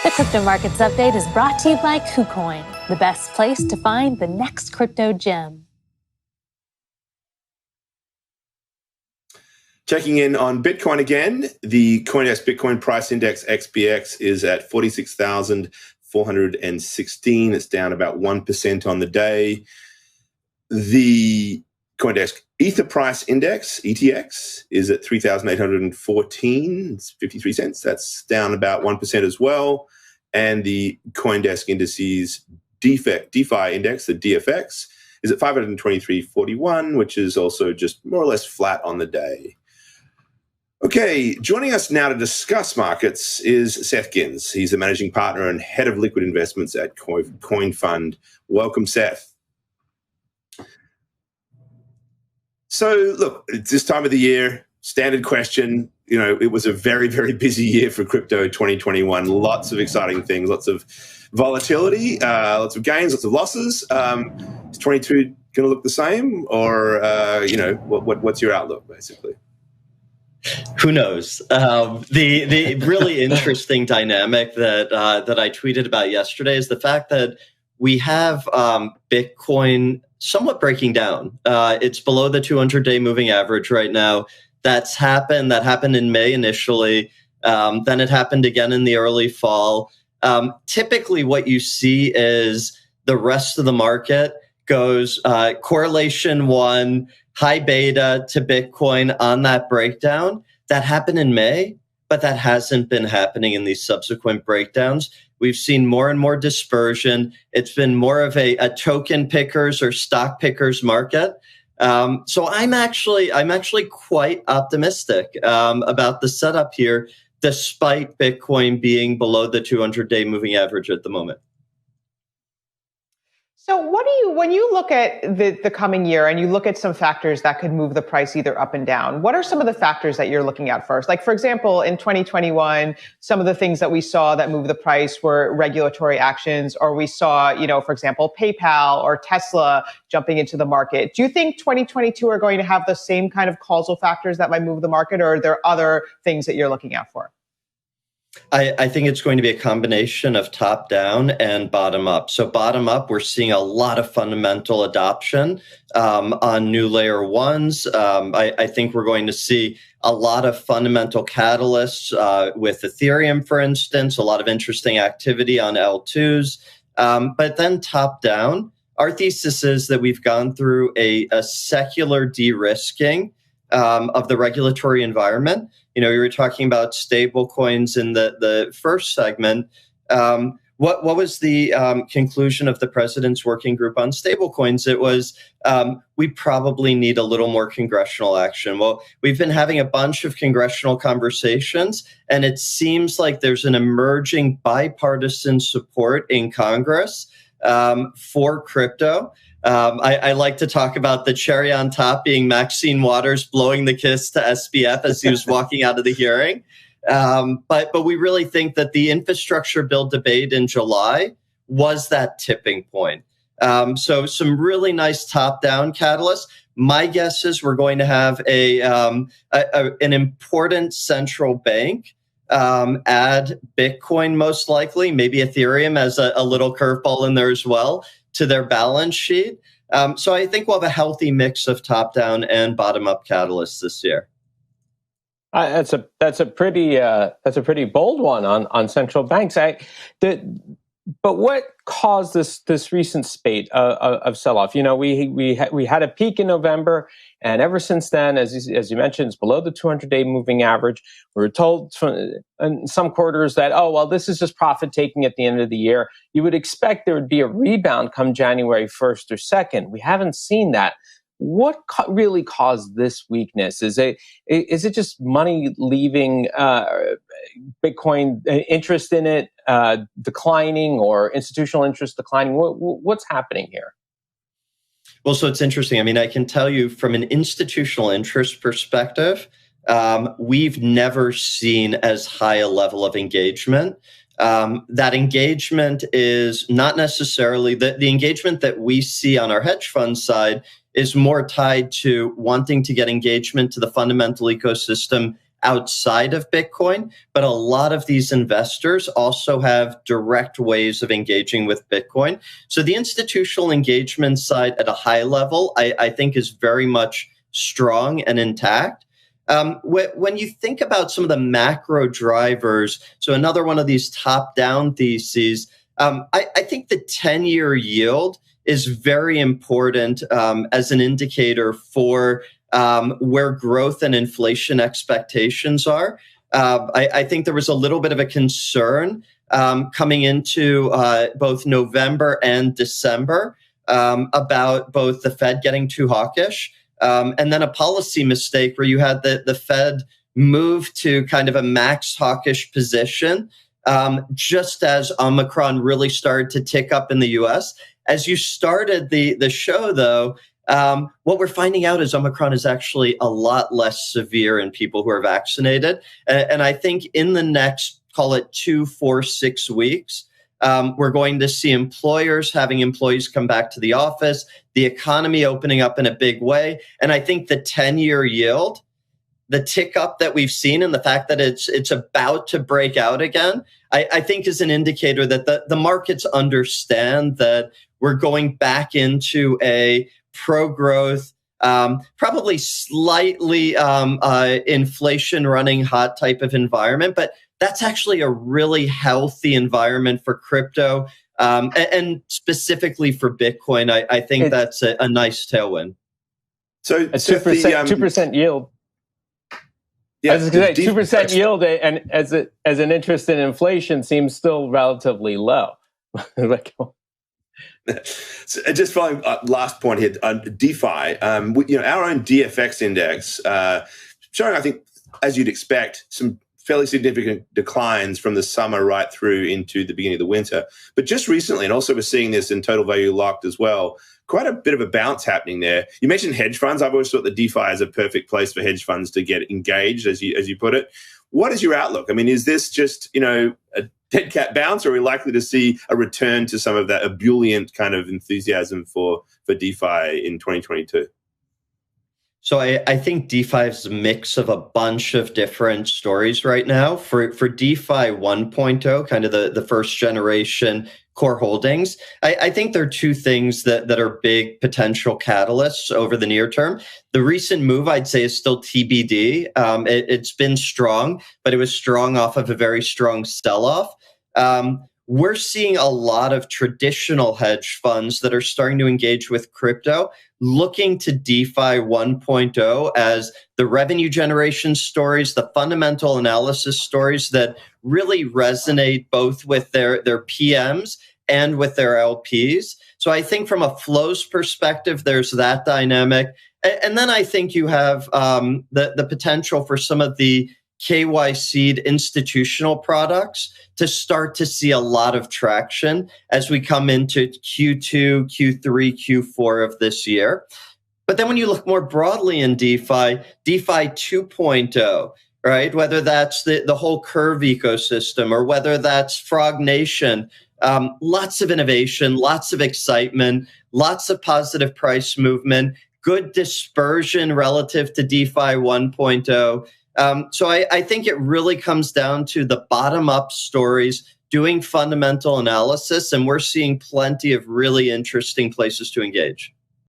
The Crypto Markets Update is brought to you by KuCoin, the best place to find the next crypto gem. Checking in on Bitcoin again, the CoinDesk Bitcoin Price Index XBX is at 46,416. It's down about 1% on the day. The CoinDesk Ether Price Index, ETX, is at 3,814. It's 53 cents. That's down about 1% as well. And the CoinDesk Indices DeFi Index, the DFX, is at 523.41, which is also just more or less flat on the day. Okay, joining us now to discuss markets is Seth Gins. He's the managing partner and head of liquid investments at CoinFund. Welcome, Seth. So, look, it's this time of the year, standard question. You know, it was a very, very busy year for crypto 2021. Lots of exciting things, lots of volatility, lots of gains, lots of losses. Is 22 going to look the same? Or, what's your outlook, basically? Who knows? The really interesting dynamic that I tweeted about yesterday is the fact that we have Bitcoin somewhat breaking down. It's below the 200-day moving average right now. That happened in May initially. Then it happened again in the early fall. Typically, what you see is the rest of the market goes correlation 1, high beta to Bitcoin on that breakdown. That happened in May, but that hasn't been happening in these subsequent breakdowns. We've seen more and more dispersion. It's been more of a token pickers or stock pickers market. So I'm actually quite optimistic about the setup here, despite Bitcoin being below the 200-day moving average at the moment. So when you look at the coming year and you look at some factors that could move the price either up and down, what are some of the factors that you're looking at first? Like, for example, in 2021, some of the things that we saw that moved the price were regulatory actions, or we saw, for example, PayPal or Tesla jumping into the market. Do you think 2022 are going to have the same kind of causal factors that might move the market, or are there other things that you're looking out for? I think it's going to be a combination of top down and bottom up. So bottom up, we're seeing a lot of fundamental adoption on new layer ones. I think we're going to see a lot of fundamental catalysts with Ethereum, for instance, a lot of interesting activity on L2s. But then top down, our thesis is that we've gone through a secular de-risking of the regulatory environment. You were talking about stable coins in the first segment. What was the conclusion of the president's working group on stable coins? It was, we probably need a little more congressional action. Well, we've been having a bunch of congressional conversations, and it seems like there's an emerging bipartisan support in Congress for crypto. I like to talk about the cherry on top being Maxine Waters blowing the kiss to SBF as he was walking out of the hearing. But we really think that the infrastructure bill debate in July was that tipping point. So some really nice top-down catalysts. My guess is we're going to have an important central bank add Bitcoin, most likely, maybe Ethereum as a little curveball in there as well, to their balance sheet. So I think we'll have a healthy mix of top-down and bottom-up catalysts this year. That's a pretty bold one on central banks. But what caused this recent spate of sell-off? We had a peak in November, and ever since then, as you mentioned, it's below the 200-day moving average. We were told in some quarters that, this is just profit taking at the end of the year. You would expect there would be a rebound come January 1st or 2nd. We haven't seen that. What really caused this weakness? Is it just money leaving Bitcoin, interest in it declining, or institutional interest declining? What's happening here? Well, so it's interesting. I mean, I can tell you from an institutional interest perspective, we've never seen as high a level of engagement. That engagement is not necessarily the engagement that we see on our hedge fund side is more tied to wanting to get engagement to the fundamental ecosystem outside of Bitcoin, but a lot of these investors also have direct ways of engaging with Bitcoin. So the institutional engagement side at a high level, I think is very much strong and intact. When you think about some of the macro drivers, so another one of these top-down theses, I think the 10-year yield is very important as an indicator for where growth and inflation expectations are. I think there was a little bit of a concern coming into both November and December about both the Fed getting too hawkish and then a policy mistake where you had the Fed move to kind of a max hawkish position just as Omicron really started to tick up in the US. As you started the show, though, what we're finding out is Omicron is actually a lot less severe in people who are vaccinated. And I think in the next, call it 2, 4, 6 weeks, we're going to see employers having employees come back to the office, the economy opening up in a big way. And I think the 10-year yield, the tick up that we've seen and the fact that it's about to break out again, I think is an indicator that the markets understand that we're going back into a pro-growth, probably slightly inflation running hot type of environment, but that's actually a really healthy environment for crypto and specifically for Bitcoin. I think that's a nice tailwind. So a 2% yield. Yeah, I was going to say 2% yield, and as an interest in inflation seems still relatively low. So just following last point here on DeFi, our own DFX index showing, I think, as you'd expect, some fairly significant declines from the summer right through into the beginning of the winter. But just recently, and also we're seeing this in total value locked as well, quite a bit of a bounce happening there. You mentioned hedge funds. I've always thought that DeFi is a perfect place for hedge funds to get engaged, as you put it. What is your outlook? I mean, is this just, a dead cat bounce, or are we likely to see a return to some of that ebullient kind of enthusiasm for DeFi in 2022? So I think DeFi is a mix of a bunch of different stories right now. For DeFi 1.0, kind of the first generation core holdings, I think there are two things that are big potential catalysts over the near term. The recent move, I'd say, is still TBD. It's been strong, but it was strong off of a very strong sell-off. We're seeing a lot of traditional hedge funds that are starting to engage with crypto, looking to DeFi 1.0 as the revenue generation stories, the fundamental analysis stories that really resonate both with their PMs and with their LPs. So I think from a flows perspective, there's that dynamic. And then I think you have the potential for some of the KYC'd institutional products to start to see a lot of traction as we come into Q2, Q3, Q4 of this year. But then when you look more broadly in DeFi 2.0, right, whether that's the whole Curve ecosystem or whether that's Frog Nation, lots of innovation, lots of excitement, lots of positive price movement, good dispersion relative to DeFi 1.0. So I think it really comes down to the bottom-up stories, doing fundamental analysis, and we're seeing plenty of really interesting places to engage.